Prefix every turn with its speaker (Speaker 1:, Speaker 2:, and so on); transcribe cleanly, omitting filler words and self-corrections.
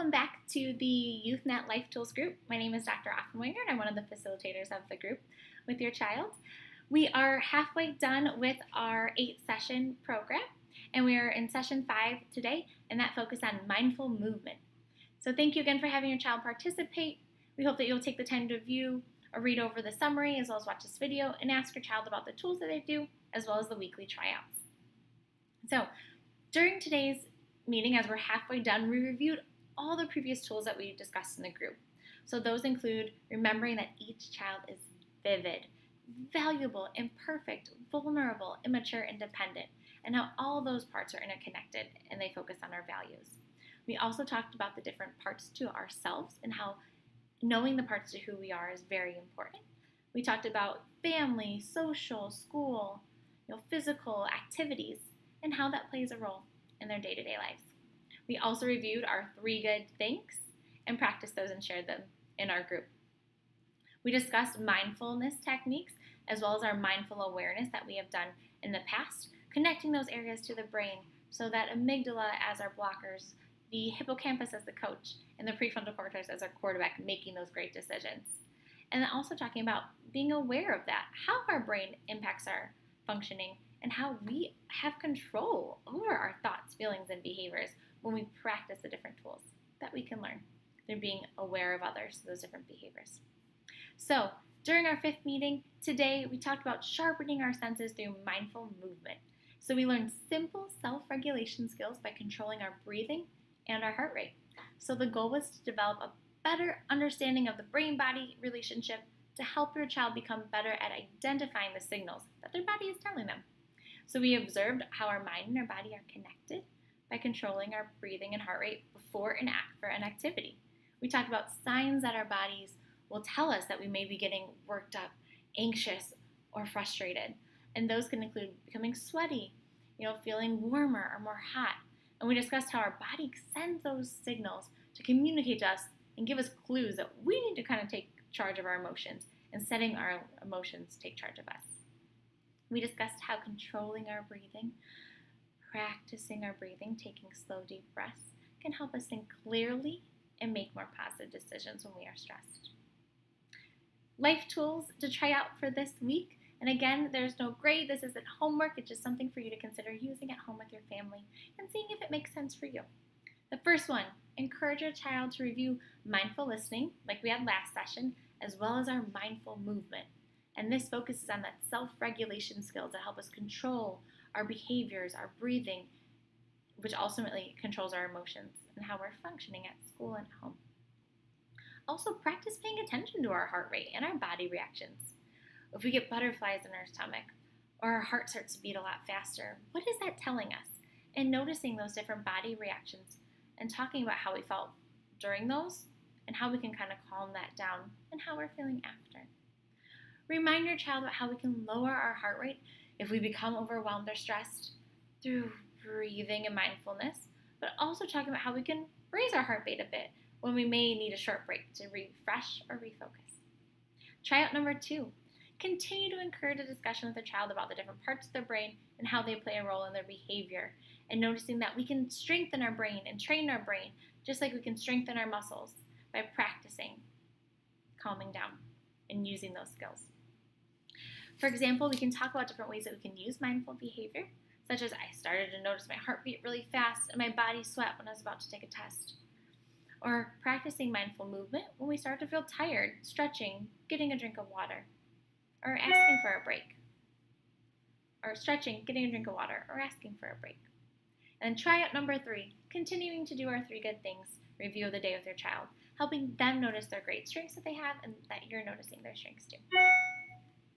Speaker 1: Welcome back to the YouthNet Life Tools group. My name is Dr. Offenwinger and I'm one of the facilitators of the group with your child. We are halfway done with our 8-session program and we are in session 5 today, and that focus on mindful movement. So thank you again for having your child participate. We hope that you'll take the time to view or read over the summary as well as watch this video and ask your child about the tools that they do as well as the weekly tryouts. So during today's meeting, as we're halfway done, we reviewed all the previous tools that we discussed in the group. So those include remembering that each child is vivid, valuable, imperfect, vulnerable, immature, and dependent, and how all those parts are interconnected and they focus on our values. We also talked about the different parts to ourselves and how knowing the parts to who we are is very important. We talked about family, social, school, physical activities, and how that plays a role in their day-to-day lives. We also reviewed our 3 good things and practiced those and shared them in our group. We discussed mindfulness techniques as well as our mindful awareness that we have done in the past, connecting those areas to the brain so that amygdala as our blockers, the hippocampus as the coach, and the prefrontal cortex as our quarterback, making those great decisions. And then also talking about being aware of that, how our brain impacts our functioning, and how we have control over our thoughts, feelings, and behaviors when we practice the different tools that we can learn through being aware of others, those different behaviors. So during our 5th meeting today, we talked about sharpening our senses through mindful movement. So we learned simple self-regulation skills by controlling our breathing and our heart rate. So the goal was to develop a better understanding of the brain-body relationship to help your child become better at identifying the signals that their body is telling them. So we observed how our mind and our body are connected by controlling our breathing and heart rate before and after an activity. We talked about signs that our bodies will tell us that we may be getting worked up, anxious, or frustrated. And those can include becoming sweaty, feeling warmer or more hot. And we discussed how our body sends those signals to communicate to us and give us clues that we need to kind of take charge of our emotions, and setting our emotions take charge of us. We discussed how controlling our breathing, practicing our breathing, taking slow, deep breaths, can help us think clearly and make more positive decisions when we are stressed. Life tools to try out for this week. And again, there's no grade. This isn't homework. It's just something for you to consider using at home with your family and seeing if it makes sense for you. The first one, encourage your child to review mindful listening, like we had last session, as well as our mindful movement. And this focuses on that self-regulation skills that help us control our behaviors, our breathing, which ultimately controls our emotions and how we're functioning at school and home. Also, practice paying attention to our heart rate and our body reactions. If we get butterflies in our stomach or our heart starts to beat a lot faster, what is that telling us? And noticing those different body reactions and talking about how we felt during those and how we can kind of calm that down and how we're feeling after. Remind your child about how we can lower our heart rate if we become overwhelmed or stressed through breathing and mindfulness, but also talking about how we can raise our heart rate a bit when we may need a short break to refresh or refocus. Tryout number 2. Continue to encourage a discussion with the child about the different parts of their brain and how they play a role in their behavior, and noticing that we can strengthen our brain and train our brain just like we can strengthen our muscles by practicing calming down and using those skills. For example, we can talk about different ways that we can use mindful behavior, such as I started to notice my heart beat really fast and my body sweat when I was about to take a test. Or practicing mindful movement when we start to feel tired, stretching, getting a drink of water, or asking for a break. Or stretching, getting a drink of water, or asking for a break. And tryout number 3, continuing to do our 3 good things review of the day with your child, helping them notice their great strengths that they have and that you're noticing their strengths too.